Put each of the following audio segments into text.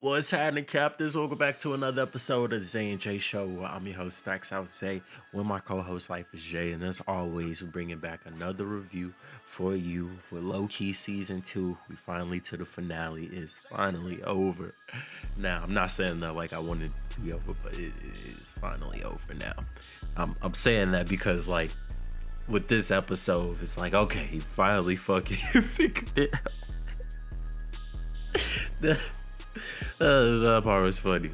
What's happening, Captains? Welcome back to another episode of the Zay and Jay Show. I'm your host, Stacks Out Zay, with my co-host, Life is Jay. And as always, we're bringing back another review for you for Loki Season 2. We finally to the finale. Is finally over. Now, I'm not saying that like I wanted to be over, but it is finally over now. I'm saying that because, like, with this episode, it's like, okay, he finally fucking figured it out. That part was funny.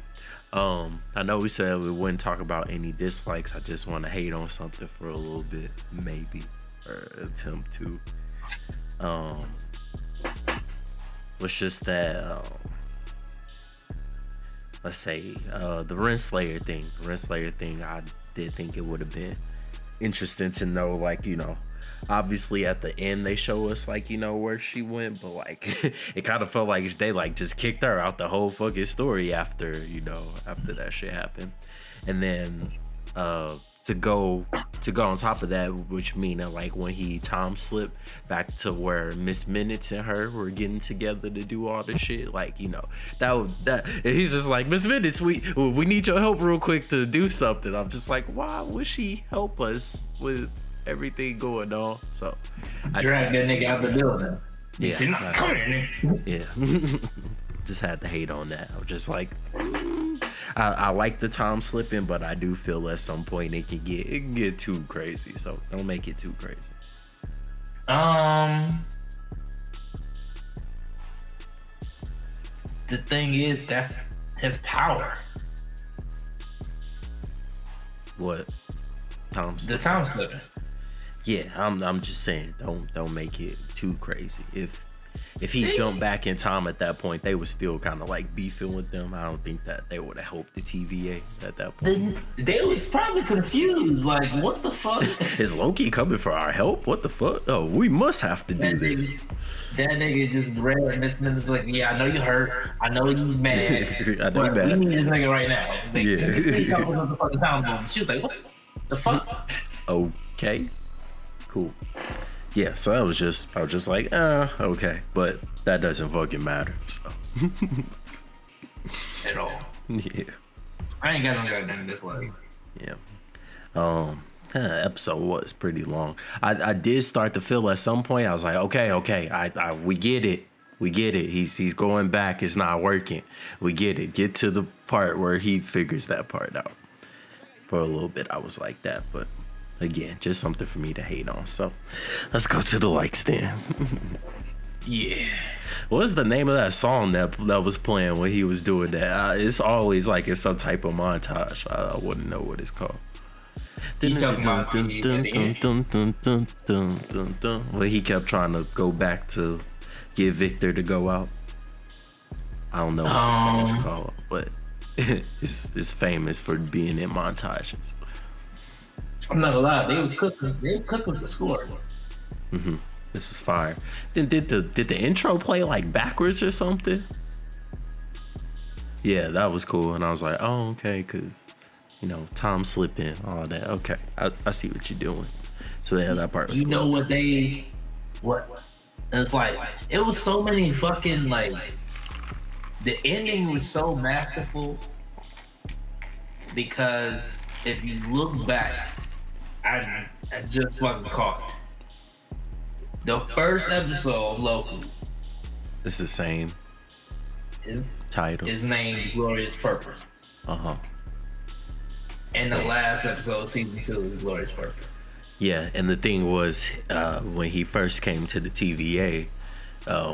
I know we said we wouldn't talk about any dislikes. I just want to hate on something for a little bit, maybe, or attempt to. Was just that, let's say, the Renslayer thing. I did think it would have been interesting to know, like, obviously at the end they show us, like, where she went, but like it kind of felt like they like just kicked her out the whole fucking story after that shit happened. And then to go on top of that, which mean that, like, when he time slipped back to where Miss Minutes and her were getting together to do all the shit, like, that and he's just like, Miss Minutes, we need your help real quick to do something. I'm just like, why would she help us with everything going on? So I dragged that nigga out the building. Yeah, come here, nigga. Yeah. Just had to hate on that. I was just like, I like the time slipping, but I do feel at some point it can get too crazy. So don't make it too crazy. The thing is, that's his power. What? The time slipping. Yeah, I'm just saying, don't make it too crazy. If he jumped back in time at that point, they were still kind of like beefing with them. I don't think that they would have helped the TVA at that point. They was probably confused, like, what the fuck? Is Loki coming for our help? What the fuck? Oh, we must have to do this. That nigga just read Miss Minutes like, yeah, I know you hurt. I know you mad. I know you mad. We need this nigga right now. Like, yeah. Please tell me what the fucking time zone. She was like, what the fuck? Okay. Cool. Yeah, so I was just like, okay, but that doesn't fucking matter. So. At all. Yeah. I ain't got no goddamn dislike. Yeah. Episode was pretty long. I did start to feel at some point. I was like, okay, we get it. He's going back. It's not working. We get it. Get to the part where he figures that part out. For a little bit, I was like that, but again, just something for me to hate on. So let's go to the likes then. Yeah. What's the name of that song that was playing when he was doing that? It's always like it's some type of montage. I wouldn't know what it's called. Well, he kept trying to go back to get Victor to go out. I don't know what the song's called, but it's famous for being in montages. I'm not gonna lie, they was cooking with the score. Mm-hmm. This was fire. Then did the intro play like backwards or something? Yeah, that was cool. And I was like, oh, okay, because time slipping, all that. Okay, I see what you're doing. So yeah, that part was cool. You know what? It's like, it was so many fucking, like, the ending was so masterful because if you look back, I just fucking caught it. The first episode of Loki. It's the same title. Is named Glorious Purpose. Uh-huh. And the last episode, season 2, is Glorious Purpose. Yeah, and the thing was, when he first came to the TVA,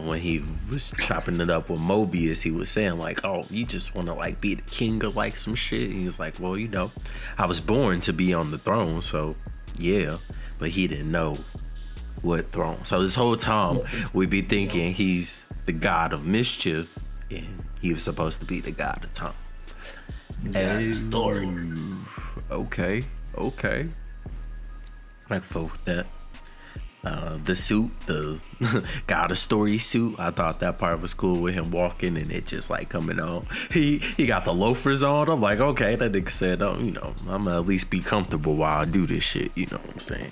when he was chopping it up with Mobius, he was saying like, oh, you just want to like be the king of like some shit. And he was like, well, I was born to be on the throne, so yeah. But he didn't know what throne. So this whole time we'd be thinking he's the god of mischief, and he was supposed to be the god of time. Story. Okay. I can fuck with that. The suit, the God of Story suit, I thought that part was cool with him walking and it just like coming on. He got the loafers on. I'm like, okay, that nigga said, I'm gonna at least be comfortable while I do this shit. You know what I'm saying?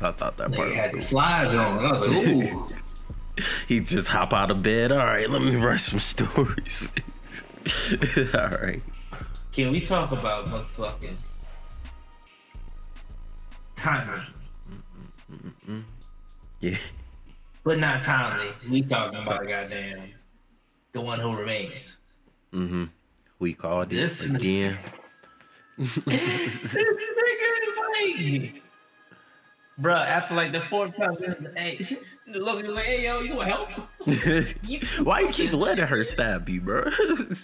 I thought that part was had cool. The slides on. I was like, ooh. He just hop out of bed. All right, let me write some stories. All right. Can we talk about motherfucking timely? Yeah. But not timely. We talking about goddamn the one who remains. Mm-hmm. We called it This again. this nigga is like, bruh, after like the fourth time, hey, Loki was like, hey yo, you want help? Why you keep letting her stab you, bro? And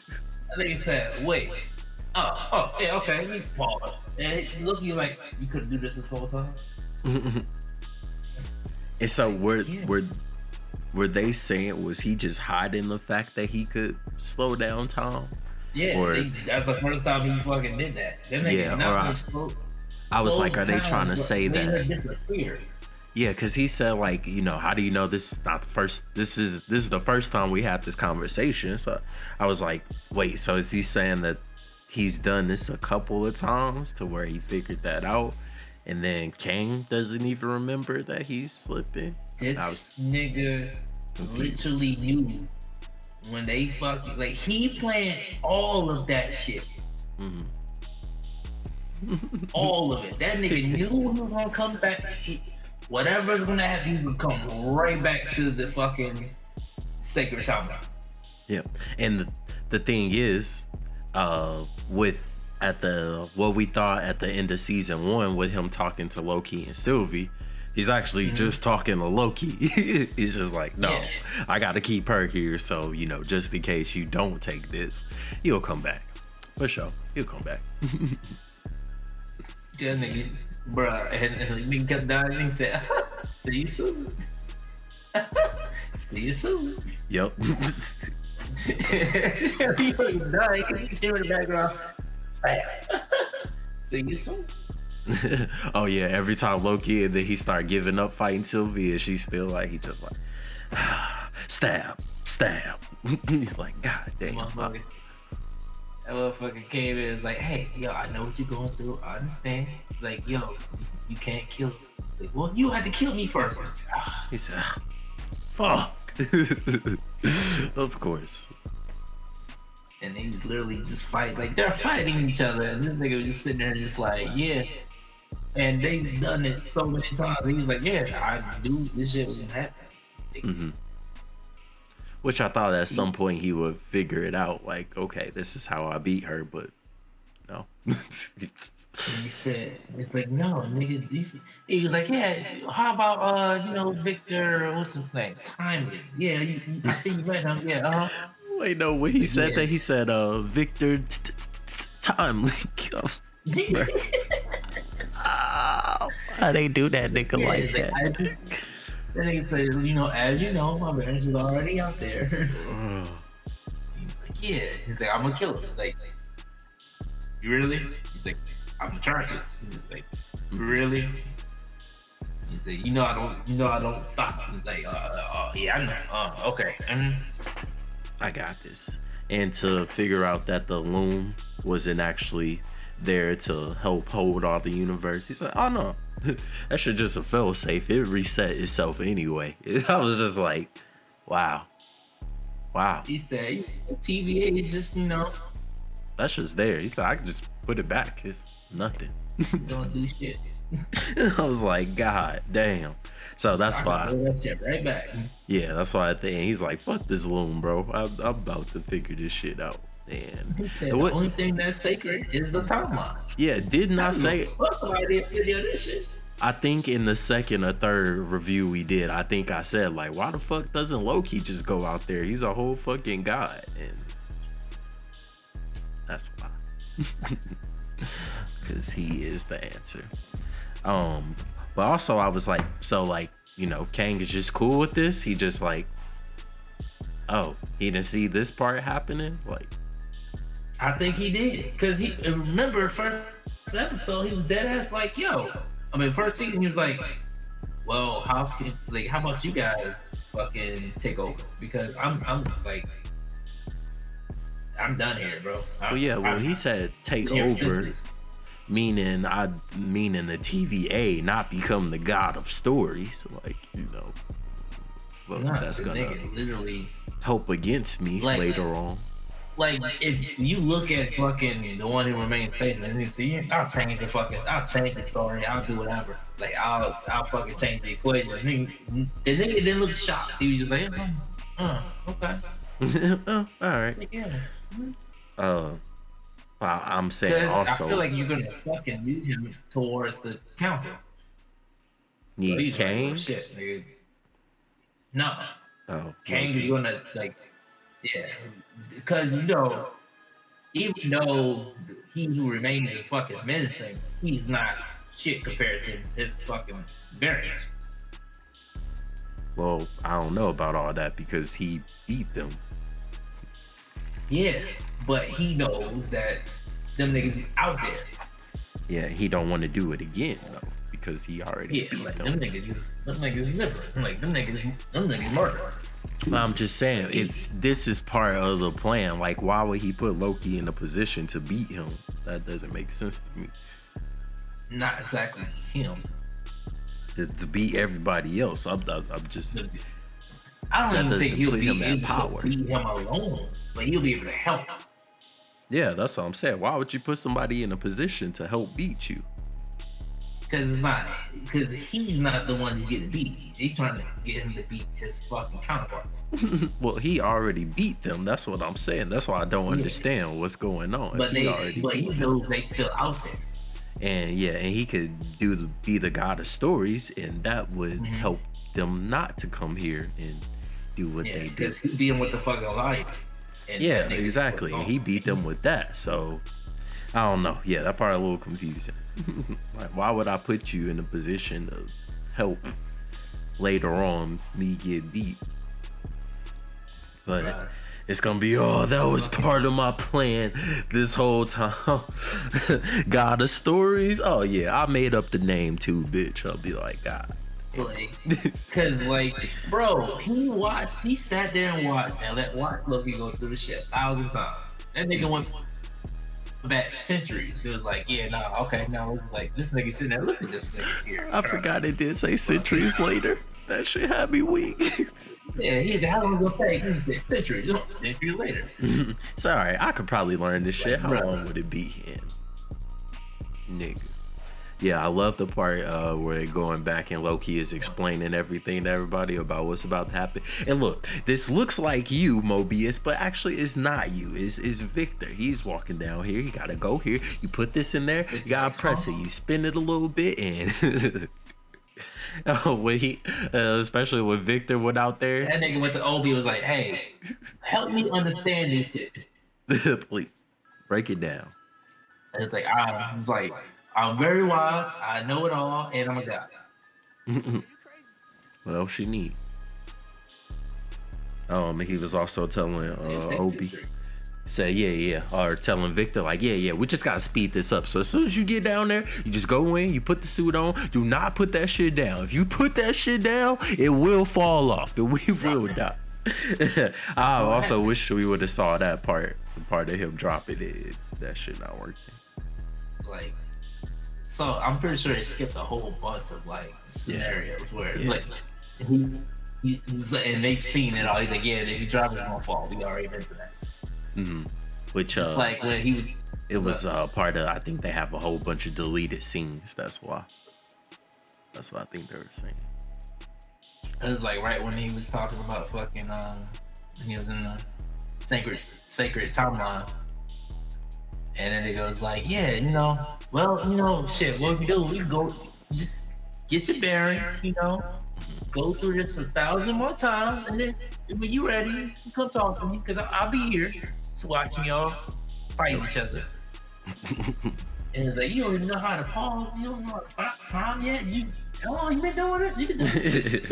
then he said, wait. Oh, yeah, okay. We pause. And Loki like, you couldn't do this whole time. And so were they saying, was he just hiding the fact that he could slow down time? Yeah, Or, that's the first time he fucking did that. That nigga Yeah, not or just slow. I was slow like, are they time, trying to but say made her that? disappear. Yeah, because he said, like, you know, how do you know this is not the first? This is the first time we had this conversation. So I was like, wait, so is he saying that he's done this a couple of times to where he figured that out, and then Kang doesn't even remember that he's slipping? This I was nigga confused. literally knew when they fucking like he planned all of that shit. Mhm. All of it. That nigga knew he was gonna come back. Whatever's gonna happen, he would come right back to the fucking sacred timeline. Yeah, and the thing is, with at the what we thought at the end of season 1 with him talking to Loki and Sylvie, he's actually just talking to Loki. He's just like, no, Yeah. I got to keep her here, so you know, just in case you don't take this, you'll come back for sure. He'll come back. Yeah, niggas, bruh, and the nigga kept dying and he said, see you soon. See you soon. Yep. He fucking died. You can hear in the background. Bam. See you soon. Oh yeah, every time Loki and then he start giving up fighting Sylvie, and she's still like, he just like stab. He's like, god damn. Motherfucker. That motherfucker came in and was like, hey, yo, I know what you're going through. I understand. Like, yo, you can't kill me. Like, well, you had to kill me first. I said, "Ah." He said, fuck. Of course. And they literally just fight. Like, they're fighting each other. And this nigga was just sitting there just like, yeah. And they've done it so many times. And he's like, yeah, I knew this shit was gonna happen. Mm-hmm. Which I thought at some point he would figure it out. Like, okay, this is how I beat her, but no. And he said, it's like, no, nigga. He was like, yeah, how about, you know, Victor, what's his name? Timely. Yeah, I see you met him. Yeah, uh-huh. Wait, no, when he said that, he said, Victor Timely. Why they do that nigga Yeah, like that? Then nigga said, you know, as you know, my marriage is already out there. He's like, yeah. He's like, I'm gonna kill him. He's like, you really? He's like, I'm gonna try to. He's like, really? He's like, you know I don't stop. He's like, yeah, I know. Okay. I got this. And to figure out that the loom wasn't actually there to help hold all the universe, he said, oh no, that shit just a fail safe. It reset itself anyway. I was just like, wow. He said, TVA is just, you know, that's just there. He said, I can just put it back. It's nothing. don't do shit. I was like, God damn. So that's why. Throw that shit right back. Yeah, that's why at the end he's like, fuck this loom, bro. I'm about to figure this shit out. And He said, the only thing that's sacred is the timeline. yeah, didn't I say? Fuck somebody video this shit. I think in the second or third review we did, I think I said, like, why the fuck doesn't Loki just go out there? He's a whole fucking god. And that's why. Because he is the answer. But also I was like, so like, you know, Kang is just cool with this. He just like, oh, he didn't see this part happening? Like, I think he did. Because he, remember, first episode, he was dead ass like, yo. I mean, first season, he was like, well, how about you guys fucking take over? Because I'm like, I'm done here, bro. well, yeah, well, he said take over, meaning the TVA, not become the god of stories. Like, you know, well, that's gonna literally help against me like, later on. like if you look at fucking the one who remains faithful and you see it, I'll change the story, I'll do whatever. Like I'll fucking change the equation. The nigga didn't look shocked. He was just like, okay. Oh, all right. Like, yeah. Uh, I'm saying Because I also feel like you're gonna fucking lead him towards the counter. So need he's like, oh Kang. shit, nigga. No. Oh, Kang is Loki. gonna like, yeah, because you know, even though he who remains is fucking menacing, he's not shit compared to his fucking variants. Well, I don't know about all that because he beat them. Yeah, but he knows that them niggas is out there. Yeah, he don't want to do it again though because he already Yeah, beat like them. them niggas is different. Like them niggas murder. I'm just saying, if this is part of the plan, like why would he put Loki in a position to beat him? That doesn't make sense to me. Not exactly him. To beat everybody else, I'm just I don't that even think doesn't he'll put be him at able power. to beat him alone, but he'll be able to help. Yeah, that's what I'm saying. Why would you put somebody in a position to help beat you? Because he's not the one who's getting beat. He's trying to get him to beat his fucking counterparts. Well, he already beat them. That's what I'm saying. That's why I don't understand what's going on. But He already he beat them. knows they still out there. And yeah, and he could be the god of stories, and that would help them not to come here and do what Yeah, they do. because he beat him with the fucking light. And Yeah, that nigga exactly. was And he beat them with that. So I don't know. Yeah, that part a little confusing. Like, why would I put you in a position to help later on me get beat? But Right. it's gonna be, oh, that was part of my plan this whole time. God of stories. Oh yeah, I made up the name too, bitch. I'll be like, God. Like, cause like, bro, he sat there and watched Loki go through the shit 1,000 times. That nigga went back centuries. It was like, yeah, nah, okay, now it's like this nigga sitting there, look at this nigga here. I forgot it did say centuries later. That shit had me weak. Yeah, he said, how long it gonna take? He said, centuries. Centuries later. It's alright. I could probably learn this shit. How Right. long would it be in? Nigga. Yeah, I love the part where they're going back and Loki is explaining everything to everybody about what's about to happen. And look, this looks like you, Mobius, but actually it's not you. It's Victor. He's walking down here. You gotta go here. You put this in there. You gotta press it. You spin it a little bit and... Oh, when he, especially when Victor went out there. That nigga went to Obi and was like, hey, help me understand this shit. Please, break it down. And it's like, I'm very wise, I know it all, and I'm a god. What else she need? He was also telling Obi, say, yeah, or telling Victor, like, yeah, we just gotta speed this up. So as soon as you get down there, you just go in, you put the suit on, do not put that shit down. If you put that shit down, it will fall off and we will die. I also wish we would have saw that part, the part of him dropping it. That shit not working. Like, so I'm pretty sure they skipped a whole bunch of like scenarios where like and they've seen it all. He's like, yeah, if you drop it, it's gonna fall. We already been through that. Which Just like when he was, it was part of, I think they have a whole bunch of deleted scenes. That's why. That's what I think they were saying. it was like right when he was talking about fucking he was in the sacred timeline, and then it goes like, yeah, shit, what we do, we go just get your bearings, go through this 1,000 more times, and then when you ready, you come talk to me, because I'll be here just watching y'all fight each other. And it's like, you don't even know how to pause, you don't know how to stop time yet. How long you been doing this? You can do this.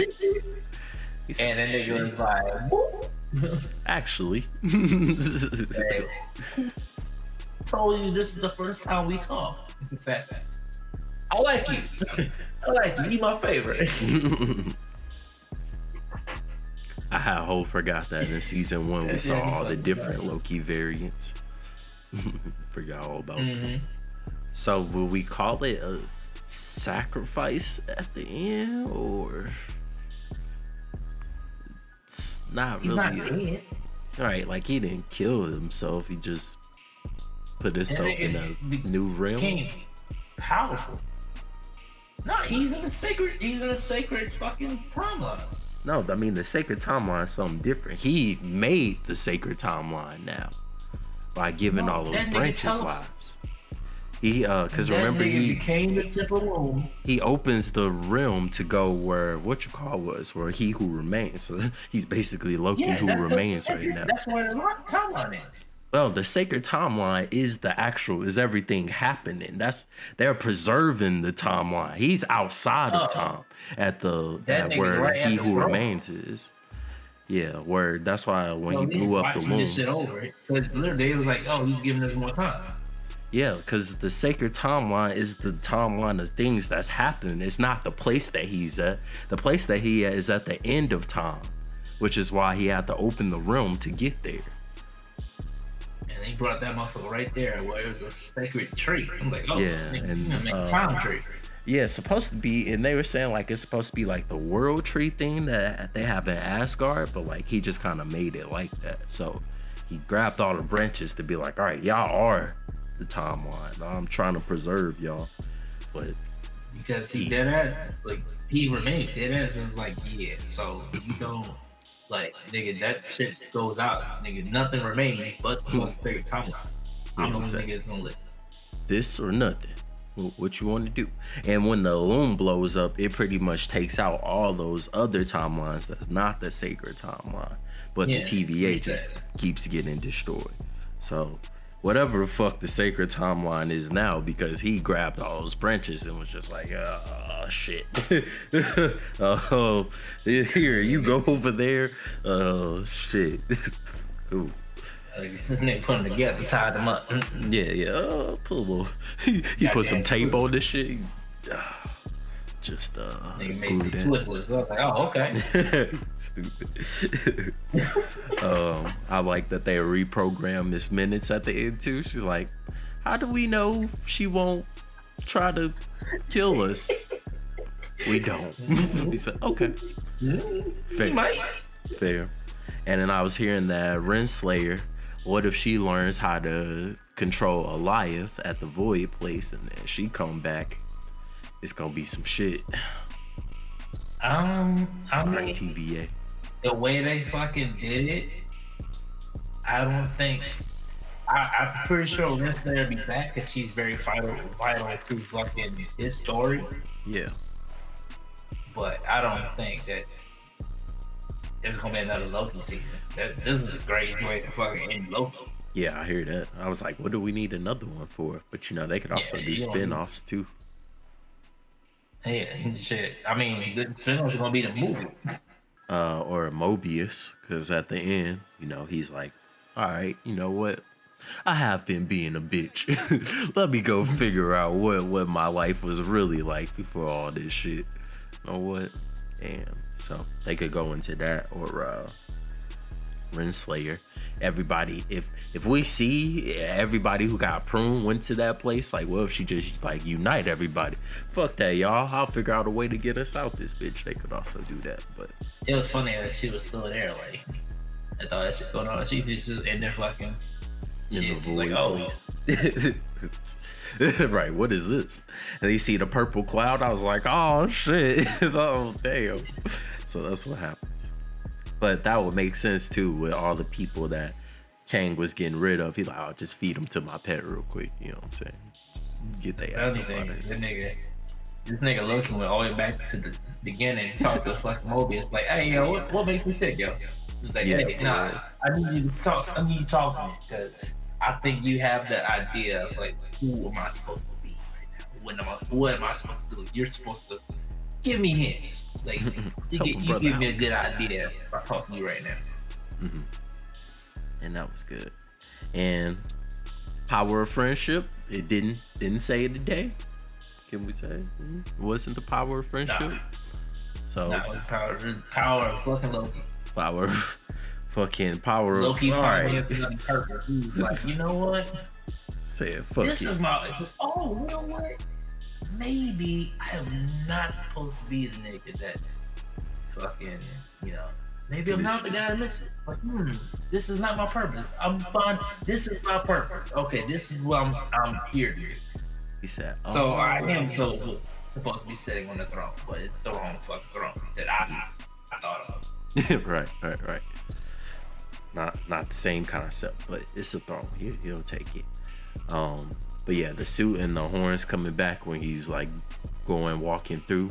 And then nigga was like, whoop. Actually. Hey, told you this is the first time we talk. Exactly. I like you. You my favorite. I had whole forgot that in season 1 we saw all the different Loki variants. Forgot all about them. So will we call it a sacrifice at the end, or it's not He's really? not dead. All right, like he didn't kill himself. He just put That himself in a new realm. became powerful. No, he's in a sacred. He's in a sacred fucking timeline. No, I mean the sacred timeline is something different. He made the sacred timeline now by giving No, all those that nigga branches tele- lives. He because That remember nigga he became the temple room. he opens the realm to go where what you call was where he who remains. So he's basically Loki Yeah, who that's remains right now. That's where the timeline is. Well, the sacred timeline is the actual is everything happening. That's they're preserving the timeline. He's outside of time at the That at nigga where right he after who Bro. remains is. Yeah, where that's why when Well, he blew up the watching moon. this shit over, because literally it was like, oh, he's giving us more time. Yeah, because the sacred timeline is the timeline of things that's happening. It's not the place that he's at. The place that he is at the end of time, which is why he had to open the realm to get there. And he brought that motherfucker right there where it was a sacred tree. I'm like, oh, Yeah, nigga, and, you gonna make a time tree. Yeah, it's supposed to be, and they were saying like it's supposed to be like the world tree thing that they have in Asgard, but like he just kind of made it like that. So he grabbed all the branches to be like, all right, y'all are the timeline. I'm trying to preserve y'all, but Because he dead ass, like, he remained dead ass and was like, yeah, so you don't, like, nigga, that shit goes out. Nigga, nothing remains but the fucking sacred timeline. I don't know when niggas gonna live. this or nothing. What you want to do? And when the loom blows up, it pretty much takes out all those other timelines that's not the sacred timeline, but Yeah, the TVA reset. just keeps getting destroyed. So whatever the fuck the sacred timeline is now, because he grabbed all those branches and was just like, oh shit. Oh, here you go over there. Oh shit. Ooh. Like, this nigga put them together, tied them up. Yeah. Put a little. He put some tape on this shit. Just Nigga made glued some in. twistlers. I was like, oh, okay. Stupid. I like that they reprogrammed Miss Minutes at the end too. She's like, how do we know she won't try to kill us? We don't. He said, okay. He might. Fair. And then I was hearing that Renslayer, what if she learns how to control Eliath at the Void place and then she come back? It's gonna be some shit. I mean, TVA. the way they fucking did it, I don't think. I'm pretty sure Winston will be back because she's very vital to fucking his story. Yeah. But I don't think that it's gonna be another Loki season. This is a great way to fucking end Loki. Yeah, I hear that. I was like, what do we need another one for? But you know, they could also do you don't spin-offs too. Yeah, shit. I mean, the spin-off is gonna be the movie. Or Mobius, because at the end, you know, he's like, all right, you know what? I have been being a bitch. Let me go figure out what my life was really like before all this shit. You know what? And so they could go into that, or Renslayer. Everybody, if we see everybody who got pruned went to that place, like, what if she just like unite everybody? Fuck that, y'all. I'll figure out a way to get us out this bitch. They could also do that, but It was funny that she was still there. Like, I thought that shit going on. She's just in there fucking. in Shit. the He's like, void. oh, Right, what is this? And you see the purple cloud, I was like, oh shit. Oh damn. So that's what happens. But that would make sense too with all the people that Kang was getting rid of. He's like, I'll just feed them to my pet real quick. You know what I'm saying? Get their ass other up thing, out of here. this nigga Loki went all the way back to the beginning and talked to fucking Mobius. Like, hey, yo, what makes me tick, yo? He's like, Yeah, hey, for nah, real. I need you to talk. I need you to talk to me because I think you have the idea of like, who am I supposed to be right now? What am I supposed to do? You're supposed to give me hints. Like, you Help a give brother me a out. good idea by talking to you right now. Mhm. And that was good. And power of friendship, it didn't say it today. Can we say it wasn't the power of friendship? Nah. So Nah, it was power of fucking Loki. power, fucking power Loki of finally alright. has on purpose. He was like, you know what? Said fuck This you. is my. Oh, you know what? Maybe I am not supposed to be the nigga that fucking, you know, maybe I'm not the guy to miss it. Like, this is not my purpose. I'm fine. This is my purpose. Okay, this is what I'm here to do. He said, "Oh, So I am supposed to be sitting on the throne, but it's the wrong fucking throne that I thought of. right. Not the same concept, but it's a throne. He'll take it. But yeah, the suit and the horns coming back when he's like walking through,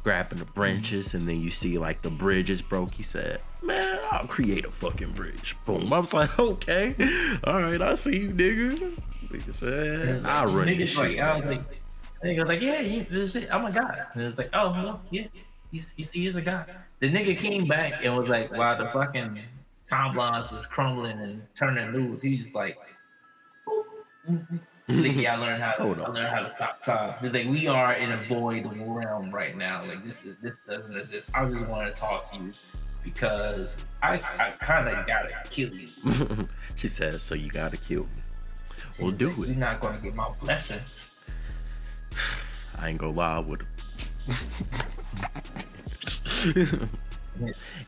grabbing the branches, and then you see like the bridge is broke. He said, "Man, I'll create a fucking bridge." Boom. I was like, "Okay, all right, I see you, nigga." Nigga said, "I'll run this shit." Nigga was like, "Yeah, this is I'm a god." And it's like, "Oh, no, yeah, he is a god." The nigga came back and was like, while the fucking timelines was crumbling and turning loose, he was just like, yeah, I learned how to stop time. It's like we are in a void realm right now. Like this doesn't exist. I just want to talk to you because I kind of gotta kill you. She said, "So you gotta kill me." We'll do it. You're not gonna get my blessing. I ain't gonna lie with him.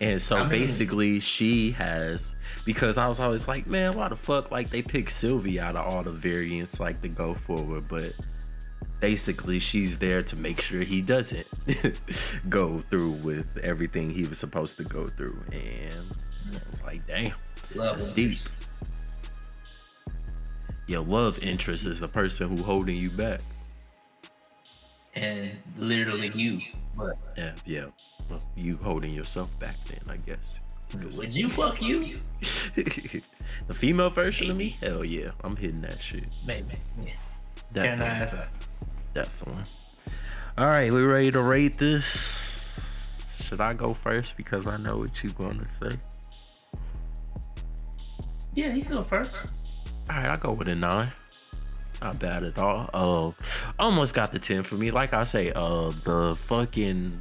And so basically she has, because I was always like, man, why the fuck like they pick Sylvie out of all the variants like to go forward, but basically she's there to make sure he doesn't go through with everything he was supposed to go through. And I was like, damn, that's deep. Your love interest is the person who holding you back. And literally you, but yeah. Well, you holding yourself back then, I guess. Would you fuck you? The female version of me? Hell yeah, I'm hitting that shit. Maybe. Yeah. Tearing that ass up. Definitely. All right, we ready to rate this? Should I go first because I know what you're gonna say? Yeah, you go first. All right, I'll go with a 9. Not bad at all. Almost got the 10 for me. Like I say, the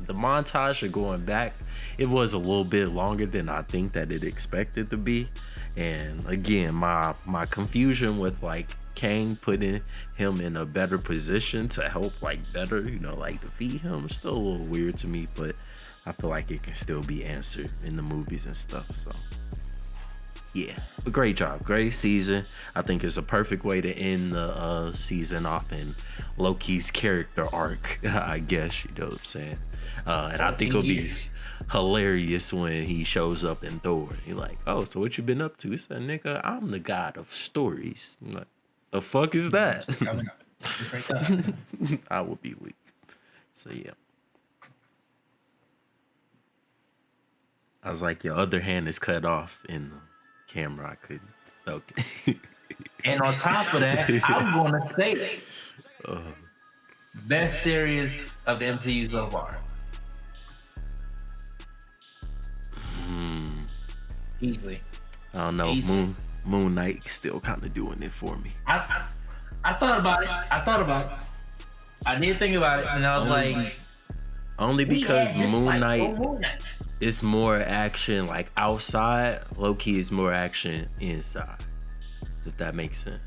montage of going back, it was a little bit longer than I think that it expected to be. And again, my confusion with like Kang putting him in a better position to help like better, like defeat him, is still a little weird to me, but I feel like it can still be answered in the movies and stuff. So yeah, but great job, great season. I think it's a perfect way to end the season off in Loki's character arc, I guess, you know what I'm saying? And I think it'll be hilarious when he shows up in Thor. He's like, "Oh, so what you been up to?" He said, "Nigga, I'm the god of stories." I'm like, the fuck is that? I would be weak. So yeah. I was like, your other hand is cut off in the camera. I couldn't. Okay. And on top of that, I'm gonna say best series of the MCU so far. Easily. I don't know. Easily. Moon Knight still kind of doing it for me. I thought about it. I did think about it, and I was like, only because Moon Knight is more action like outside. Loki is more action inside. If that makes sense.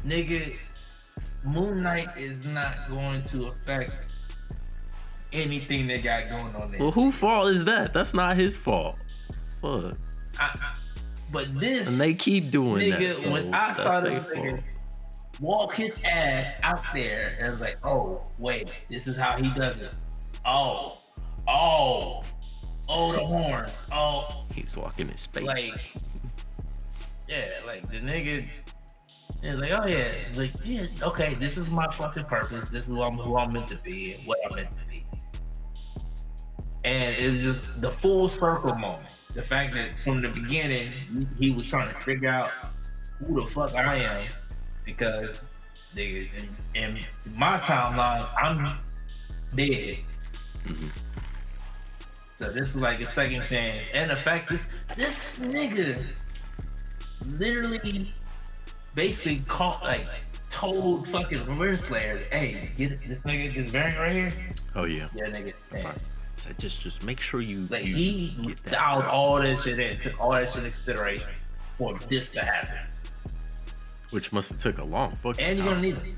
Nigga, Moon Knight is not going to affect anything they got going on there. Well, whose fault is that? That's not his fault. Fuck. But this, and they keep doing nigga, that. So when I saw this nigga walk his ass out there, and I was like, oh, wait, this is how he does it. Oh, the horns. Oh, he's walking in space. Like, yeah, like the nigga is like, oh yeah, like, yeah, okay, this is my fucking purpose. This is who I'm meant to be and what I'm meant to be. And it was just the full circle moment. The fact that from the beginning, he was trying to figure out who the fuck I am, because nigga, in my timeline, I'm dead. Mm-hmm. So this is like a second chance. And the fact this nigga literally basically told fucking Renslayer, "Hey, get this nigga, this variant right here." Oh yeah. Yeah, nigga. Yeah. So just make sure you like you he get that dialed all that shit in, took all that shit into consideration for this to happen. Which must have took a long fucking And time. you're gonna need him.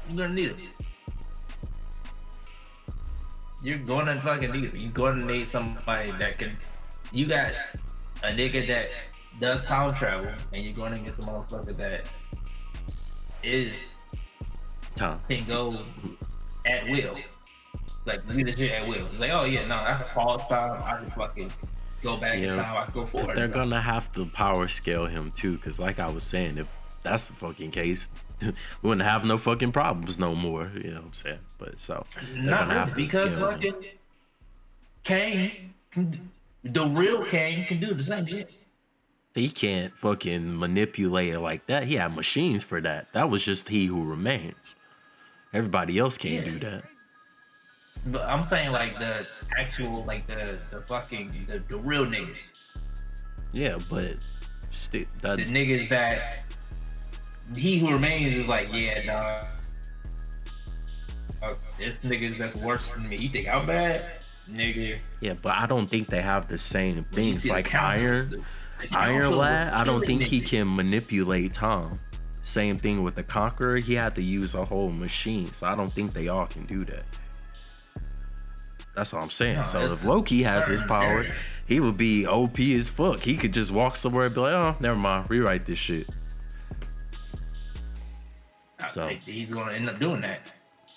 You're gonna need him. You're going to fucking need him. You're going to need somebody that can. You got a nigga that does time travel, and you're going to get the motherfucker that is Tom. can go at will. Like read the shit at will. It's like, oh yeah, no, that's a pause time. I can fucking go back in time. I can go forward. They're gonna have to power scale him too, because like I was saying, if that's the fucking case, we wouldn't have no fucking problems no more. You know what I'm saying? But so not really, because fucking Kang, the real Kang, can do the same shit. He can't fucking manipulate it like that. He had machines for that. That was just He Who Remains. Everybody else can't do that. But I'm saying like the actual, like the fucking the real niggas. Yeah, but the niggas that He Who Remains is like, yeah, nah, this niggas that's worse than me. You think I'm bad, nigga? Yeah, but I don't think they have the same things like Iron Lad. I don't think he can manipulate Tom. Same thing with the Conqueror. He had to use a whole machine, so I don't think they all can do that. That's all I'm saying. No, so if Loki has his power, he would be OP as fuck. He could just walk somewhere and be like, oh, never mind, rewrite this shit. So he's gonna end up doing that.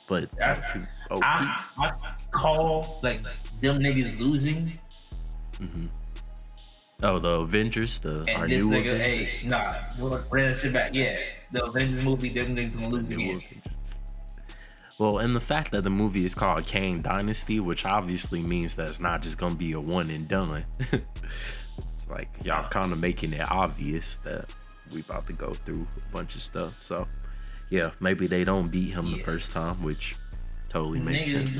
But that's too OP. I call like them niggas losing. Mm-hmm. Oh, the Avengers, our new nigga, Avengers. Hey, nah, we'll bring that shit back. Yeah, the Avengers movie, them niggas gonna lose again. Well, and the fact that the movie is called Kang Dynasty, which obviously means that it's not just gonna be a one and done. It's like y'all kind of making it obvious that we about to go through a bunch of stuff. So yeah, maybe they don't beat him the first time, which totally makes sense.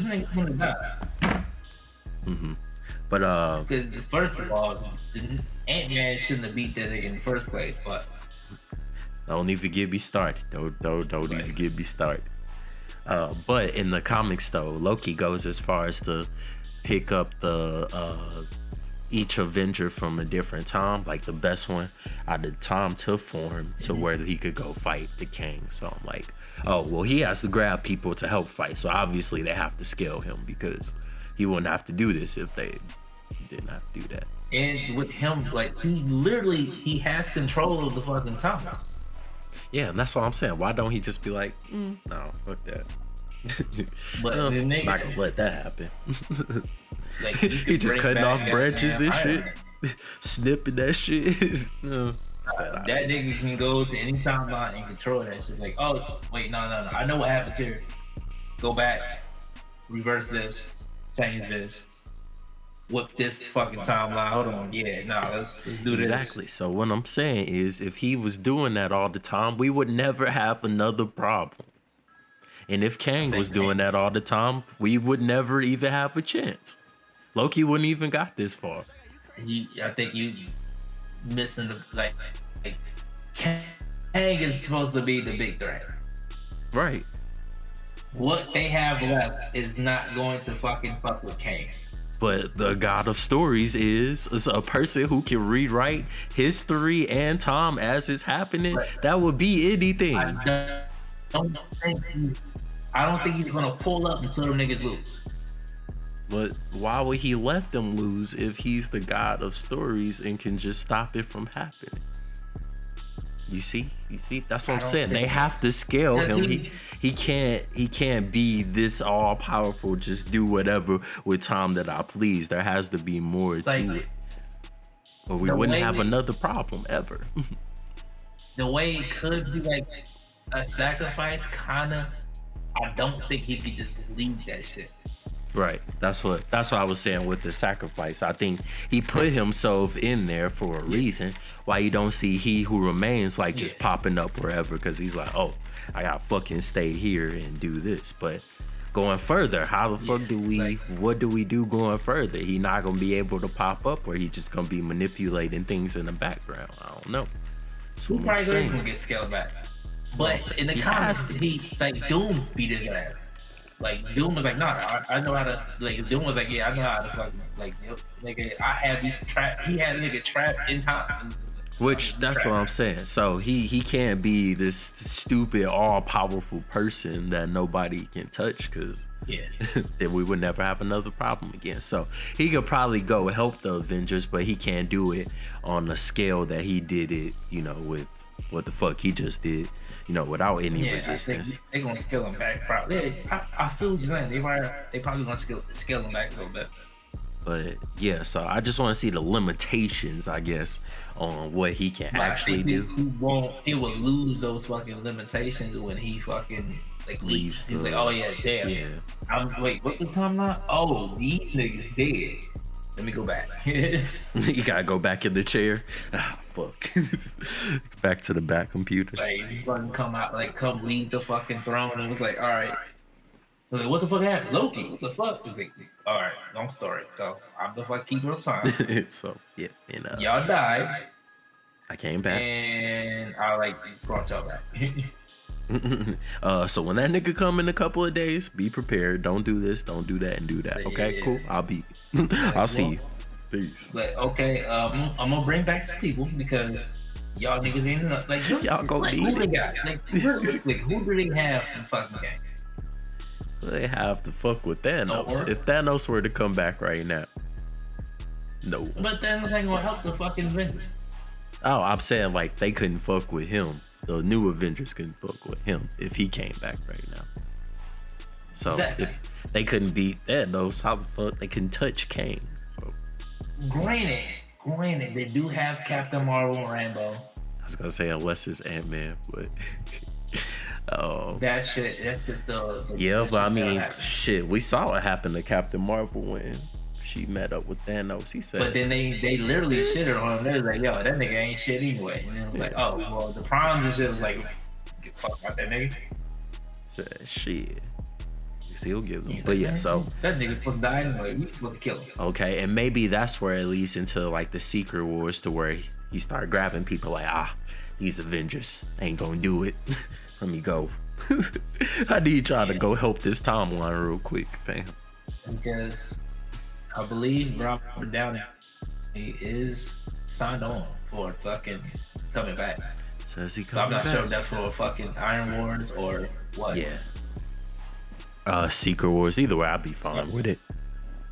Mm-hmm. But because first of all, Ant-Man shouldn't have beat that nigga in the first place. But don't even get me started. Don't even get me started. But in the comics though, Loki goes as far as to pick up the each Avenger from a different time, like the best one out of time to form to where he could go fight the Kang. So I'm like, oh well, he has to grab people to help fight. So obviously they have to scale him because he wouldn't have to do this if they didn't have to do that. And with him, like he has control of the fucking time. Yeah, and that's what I'm saying. Why don't he just be like, no, fuck that. But no, the nigga, not gonna let that happen. Like, he just cutting off branches and shit, snipping that shit. No. That nigga can go to any timeline and control that shit. Like, oh wait, no, I know what happens here. Go back, reverse this, change this. Whip this fucking timeline. Hold on. Yeah, let's do this. Exactly. So what I'm saying is if he was doing that all the time, we would never have another problem. And if Kang was doing that all the time, we would never even have a chance. Loki wouldn't even got this far. I think you missing the like Kang is supposed to be the big threat. Right. What they have left is not going to fucking fuck with Kang. But the God of Stories is a person who can rewrite history and time as it's happening. Right. That would be anything. I don't think he's gonna pull up until the niggas lose. But why would he let them lose if he's the God of Stories and can just stop it from happening? You see, that's what I'm saying. They have to scale him. He can't be this all powerful. Just do whatever with time that I please. There has to be more to it, or we wouldn't have another problem ever. The way it could be like a sacrifice, kinda. I don't think he could just leave that shit. Right. That's what I was saying with the sacrifice. I think he put himself in there for a reason. Why you don't see He Who Remains like just popping up wherever, because he's like, oh, I gotta fucking stay here and do this. But going further, how the fuck do we what do we do going further? He not gonna be able to pop up, or he just gonna be manipulating things in the background? I don't know. He probably gonna get scaled back. But in the comics, he like Doom beat his ass. Like Doom was like, nah, I know how to. Like Doom was like, yeah, I know how to fucking like, nigga, I have these trapped. He had a nigga trapped in time. Which that's what I'm saying. So he can't be this stupid, all powerful person that nobody can touch, because Yeah. then we would never have another problem again. So he could probably go help the Avengers, but he can't do it on the scale that he did it, with what the fuck he just did, without any resistance. They're gonna scale him back. Probably. I feel what you're saying. They probably gonna scale him back a little bit. But yeah, so I just want to see the limitations, I guess, on what he can actually do. He will lose those fucking limitations when he fucking leaves. He's like, oh yeah, damn. Yeah. Wait, what's the time now? Oh, these niggas dead. Let me go back. You gotta go back in the chair. Ah, fuck. Back to the back computer. Like he's gonna come leave the fucking throne, and it was like, all right. Like, what the fuck happened? Loki, what the fuck? Like, all right, long story. So I'm the fuck keeper of time. So yeah, y'all died. I came back, and I brought y'all back. So when that nigga come in a couple of days, be prepared. Don't do this, don't do that, and do that. Okay, cool. I'll see you. Peace. But okay, I'm gonna bring back some people because y'all niggas ain't enough. Y'all go deep. Who they got? Who do they have in the fucking game? They have to fuck with Thanos. If Thanos were to come back right now, no. But Thanos ain't gonna help the fucking Avengers. Oh, I'm saying they couldn't fuck with him. The new Avengers couldn't fuck with him if he came back right now. So exactly. If they couldn't beat Thanos, how the fuck they can touch Kane? So. Granted, they do have Captain Marvel and Rambo. I was gonna say unless it's Ant-Man, but. That shit. That's just the yeah, but I mean, shit. We saw what happened to Captain Marvel when she met up with Thanos. He said, but then they literally shitted on him. They was like, yo, that nigga ain't shit anyway. And it was like, oh, well, the primes and shit was like, get fuck out that nigga. Said shit. He'll give them. But yeah, so that nigga's supposed to die anyway. We supposed to kill him. Okay, and maybe that's where it leads into the Secret Wars, to where he started grabbing people these Avengers ain't gonna do it. Let me go. I need y'all to go help this timeline real quick, fam. Because I believe Robert Downey is signed on for fucking coming back. Says he coming back. I'm not sure if that's for fucking Iron Wars or what. Yeah. Secret Wars. Either way, I'd be fine with it.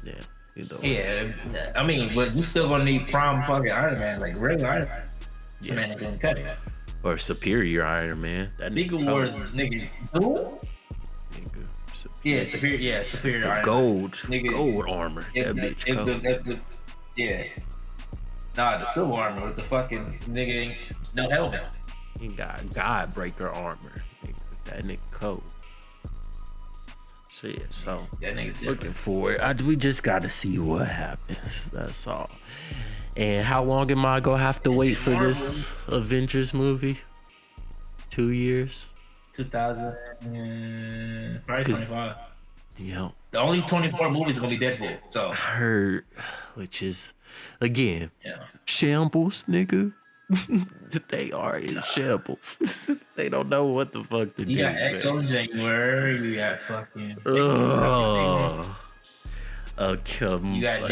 Yeah. Either way. Yeah. I mean, but you still gonna need prime fucking Iron Man, like regular Iron Man. Yeah. Man ain't gonna cut it. Or superior Iron Man. Secret Wars, nigga. Superior Iron gold, Man. Gold armor. That bitch yeah. Nah, the silver armor with the fucking nigga no helmet. He got Godbreaker armor. That nigga cold. So yeah, that nigga's looking forward. We just gotta see what happens. That's all. And how long am I gonna have to wait for this Avengers movie? 2 years? 2000, probably 25. Yeah. The only 24 movies are gonna be Deadpool. So I heard, which is again, yeah, shambles, nigga. They are in shambles. They don't know what the fuck to do. You got Echo in January. You got fucking. A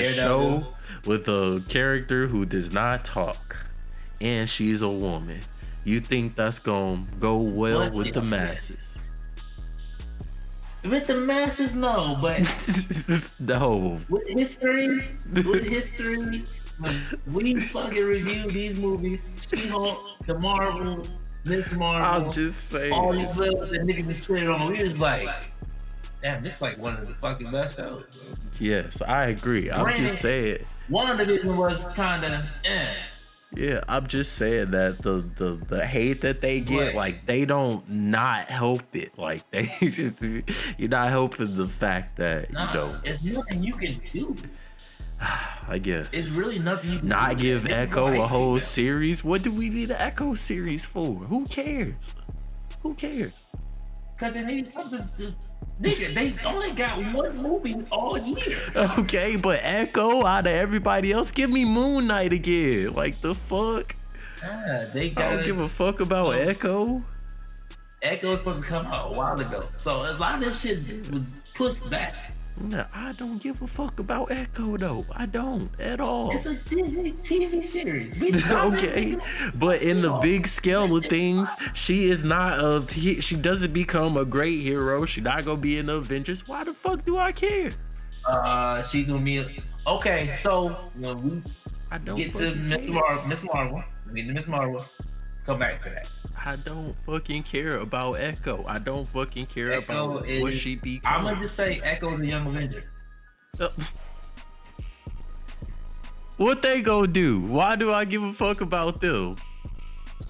show with a character who does not talk, and she's a woman. You think that's gonna go well with the masses? With the masses, no, but no. With history, when we fucking review these movies, She-Hulk, the Marvels, Miss Marvel, I'm just saying, all these films that niggas just shit on, we was like, damn, this is like one of the fucking best shows. Yes, I agree. I'm just saying. WandaVision was kind of, Yeah, I'm just saying that the hate that they get, they don't not help it. You're not helping the fact that it's nothing you can do. I guess it's really nothing you can not do. Give Echo a whole series. What do we need an Echo series for? Who cares? Because they need something to. Nigga, they only got one movie all year. Okay, but Echo out of everybody else, give me Moon Knight again. Like the fuck? I don't give a fuck about Echo. Echo was supposed to come out a while ago, so a lot of this shit was pushed back. Nah, I don't give a fuck about Echo though. I don't at all. It's a Disney TV series. I'm Okay, but in the big scale of things, she is not she doesn't become a great hero. She's not gonna be in the Avengers. Why the fuck do I care? She's gonna be okay. So when we I don't get to fucking Miss care. Marvel, we get to Miss Marvel. Come back to that. I don't fucking care about Echo. I don't fucking care Echo about is, what she becomes. I'm gonna just say Echo the Young Avenger. What they gonna do? Why do I give a fuck about them?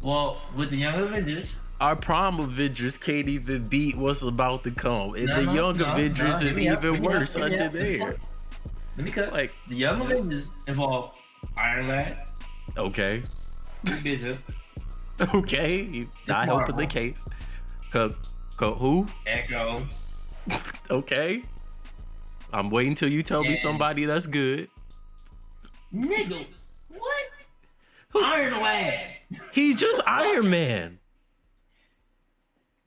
Well, with the Young Avengers, Our prime Avengers can't even beat what's about to come, and the Young Avengers is even worse under there. Let me cut. Like The Young Avengers involve Iron Lad, okay, Bishop, okay, not helping the case. Who? Echo. Okay, I'm waiting till you tell me And- somebody that's good. Nigga, what? Iron Lad. He's just Iron Man.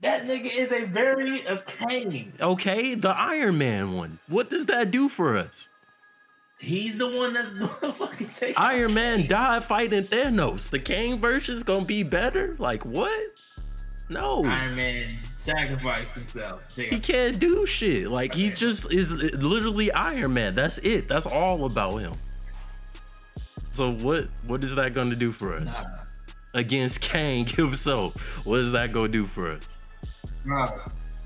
That nigga is a variant of Kane. Okay, the Iron Man one. What does that do for us? He's the one that's gonna fucking take Iron Man Kane. died fighting Thanos. The Kane version's gonna be better? Like what? No. Iron Man sacrificed himself. He can't do shit. Like he just is literally Iron Man. That's it. That's all about him. So what is that gonna do for us? Nah. Against Kang himself. What is that gonna do for us? Bro,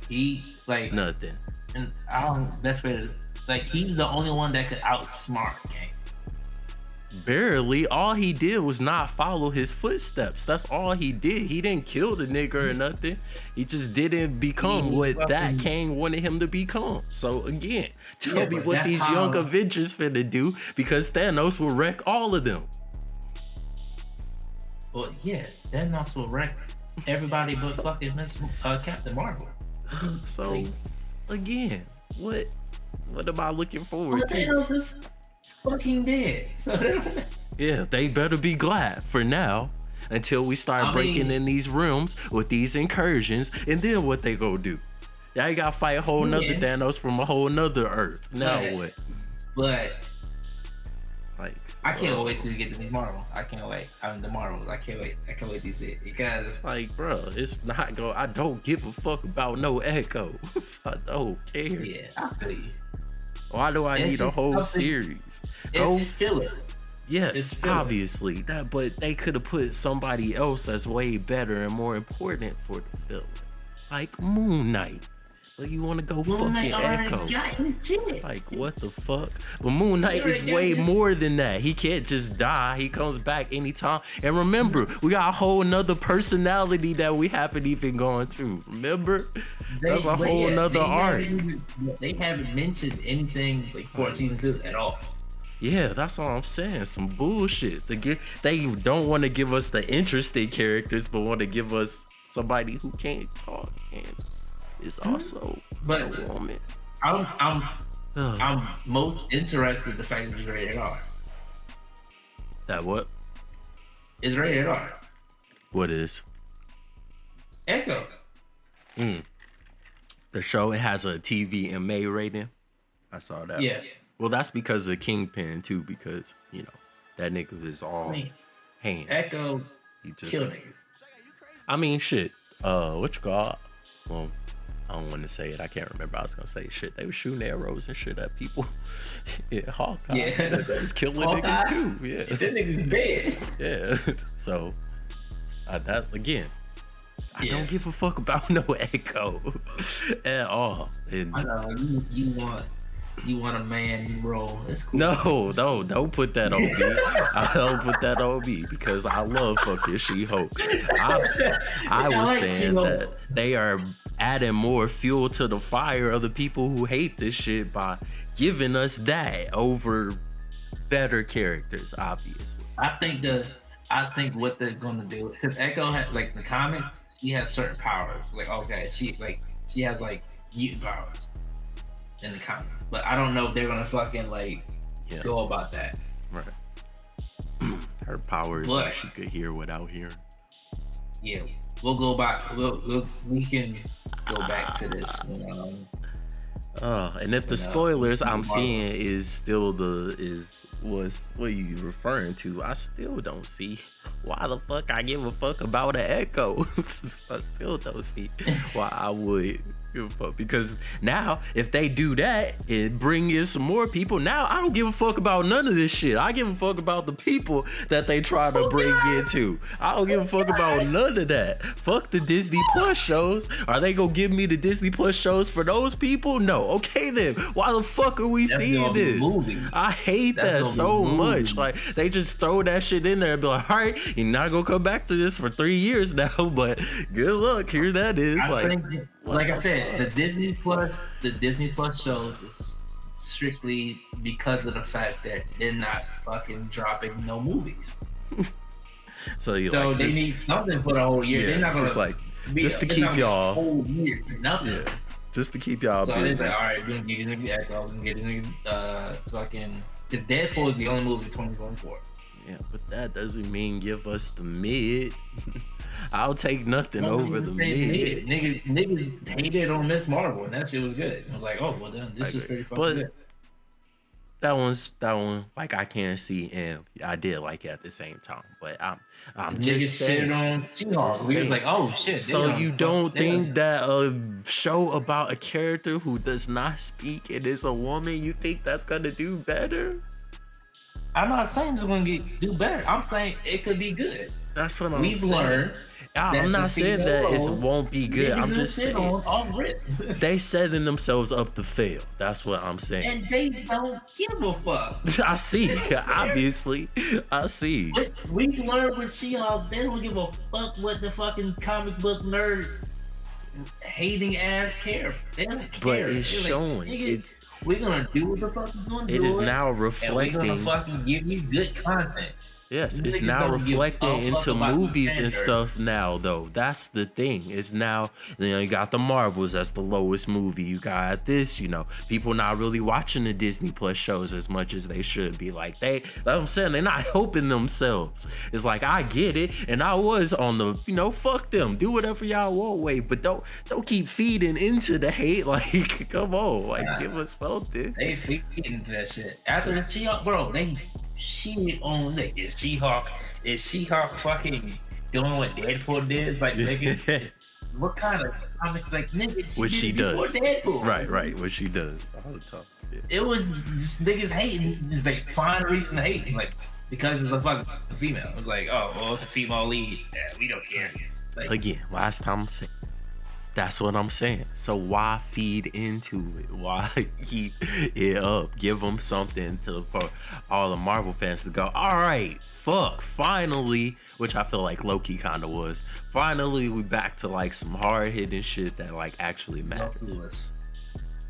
he like Nothing. and I don't best way to like he's the only one that could outsmart Kane. Barely. All he did was not follow his footsteps. That's all he did. He didn't kill the nigga or nothing. He just didn't become what that Kang wanted him to become. So again, tell me what these young Avengers finna do, because Thanos will wreck all of them. Well, yeah, Thanos will wreck everybody but fucking Captain Marvel. So again, what am I looking forward But to? Thanos is fucking dead. So Yeah, they better be glad for now until we start breaking in these rooms with these incursions, and then what they gonna do? Now you gotta fight a whole nother Thanos from a whole nother Earth. Now what? But Like I can't wait till we get to the Marvel. I can't wait. The Marvels. I can't wait. I can't wait to see it because like, bro, it's not go. I don't give a fuck about no Echo. I don't care. yeah, I feel you. Why do I need a whole series? It's filler. Yes, obviously that, but they could have put somebody else that's way better and more important for the filler, like Moon Knight. But you want to go fucking Echo? Like what the fuck? But Moon Knight is way more than that. He can't just die. He comes back anytime. And remember, we got a whole nother personality that we haven't even gone to. Remember? That's a whole nother arc. They haven't mentioned anything like for season 2 at all. Yeah, that's all I'm saying. Some bullshit. They don't want to give us the interesting characters, but want to give us somebody who can't talk and is also a woman. I'm most interested in the fact that it's rated R. That what? It's rated R. What is? Echo. The show, it has a TVMA rating. I saw that. Yeah. Well, that's because of Kingpin too, because you know that nigga is all hands. Echo He just kill niggas. I mean, shit. What you call? Well, I don't want to say it. I can't remember. I was gonna say shit. They were shooting arrows and shit at people. Yeah, Hawkeye. Yeah. They was killing niggas too. Yeah. That nigga's dead. Yeah. So that's again. I don't give a fuck about no Echo at all. And I know you want a man role. That's cool. no, don't put that on me. I don't put that on me because I love fucking She-Hulk. I was saying that they are adding more fuel to the fire of the people who hate this shit by giving us that over better characters, obviously. I think what they're gonna do, because Echo had like the comics, she has certain powers. Like okay, she has like mutant powers in the comics, but I don't know if they're gonna fucking go about that. Right. Her power is like she could hear without hearing. Yeah, we'll go back. We can go back to this. And if the And, spoilers I'm Marvel. seeing is still what you referring to, I still don't see why the fuck I give a fuck about an Echo. I still don't see why I would give a fuck, because now if they do that and bring in some more people, now I don't give a fuck about none of this shit. I give a fuck about the people that they try to bring into. I don't give a fuck about none of that. Fuck the Disney Plus shows. Are they gonna give me the Disney Plus shows for those people? No. Okay then. Why the fuck are we seeing this? I hate that so much. Like, they just throw that shit in there and be like, all right, you're not gonna come back to this for 3 years now, but good luck. Here that is. Like I said, the Disney Plus shows is strictly because of the fact that they're not fucking dropping no movies. So they need something for the whole year. Yeah, they're not gonna just to keep y'all whole year for nothing. Yeah, just to keep y'all busy. It's like, all right, we're gonna get a new Echo, we're gonna get a new fucking. Because Deadpool is the only movie 2024. Yeah, but that doesn't mean give us the mid. I'll take nothing over the mid. Niggas hated on Miss Marvel, and that shit was good. I was like, oh well, then this is pretty fucking good. That one, like, I can't see, and I did like it at the same time. But I'm just saying. On She-Hulk. We was like, oh shit. So you don't think that a show about a character who does not speak and is a woman, you think that's gonna do better? I'm not saying it's gonna do better. I'm saying it could be good. That's what We've learned. I'm not saying that it won't be good. I'm just saying they setting themselves up to fail. That's what I'm saying. And they don't give a fuck. I see. Obviously, I see. We've learned with She-Hulk. They don't give a fuck what the fucking comic book nerds hating ass care. They don't care. But it's showing. Like, we're gonna do what the fuck we're gonna do. It is now reflecting. And we're gonna fucking give you good content. Yes, it's now reflecting into movies and stuff now, though. That's the thing. It's now, you got the Marvels, that's the lowest movie. You got this, people not really watching the Disney Plus shows as much as they should be. Like I'm saying, they're not helping themselves. It's like, I get it, and I was on the, fuck them. Do whatever y'all want, wait, but don't keep feeding into the hate. Like, come on, give us something. They feeding into that shit. After the She-Hulk, bro, they shit on it. Is She-Hulk fucking doing what Deadpool did? It's like, nigga, what kind of comic, like, nigga, what she does before Deadpool. Right, what she does all the time. Yeah. It was niggas hating. It's like, find a reason to hate. Like, because it's a fucking female. It was like, oh, well, it's a female lead. Yeah, we don't care. Like, again, last time I'm saying, that's what I'm saying. So why feed into it? Why keep it up? Give them something for all the Marvel fans to go, all right, fuck, finally, which I feel like Loki kind of was. Finally, we back to like some hard-hitting shit that like actually matters.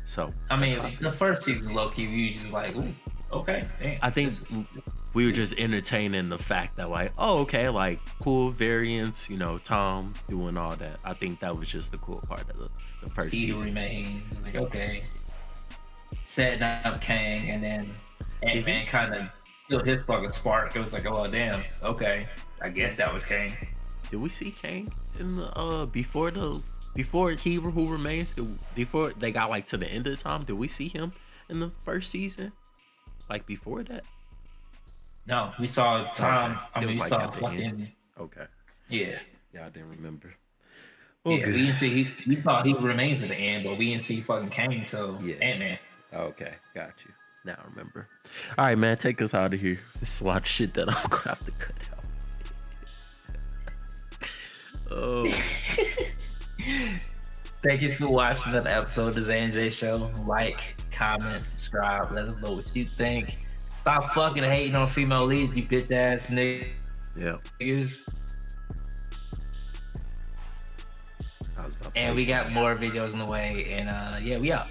So I mean, the first season Loki, we just like, ooh, okay. Damn, I think we were just entertaining the fact that like, oh, okay, like cool variants, Tom doing all that. I think that was just the cool part of the first season. He remains like, okay, setting up Kang, and then Ant-Man kind of killed his fucking spark. It was like, oh damn, okay, I guess that was Kang. Did we see Kang in the before He Who Remains? Before they got like to the end of the time, did we see him in the first season? Like before that? No, we saw Tom. Okay. I mean, we like saw fucking. Okay. Yeah. Yeah, I didn't remember. Yeah, we didn't see. We thought He Remains at the end, but we didn't see fucking Kang until Ant-Man. Okay, got you. Now I remember. All right, man, take us out of here. There's a lot of shit that I'm gonna have to cut out. Oh. Thank you for watching another episode of the Zay and Jay Show. Like, comment, subscribe. Let us know what you think. Stop fucking hating on female leads, you bitch ass niggas. Yeah. And we got more videos in the way. And yeah, we out.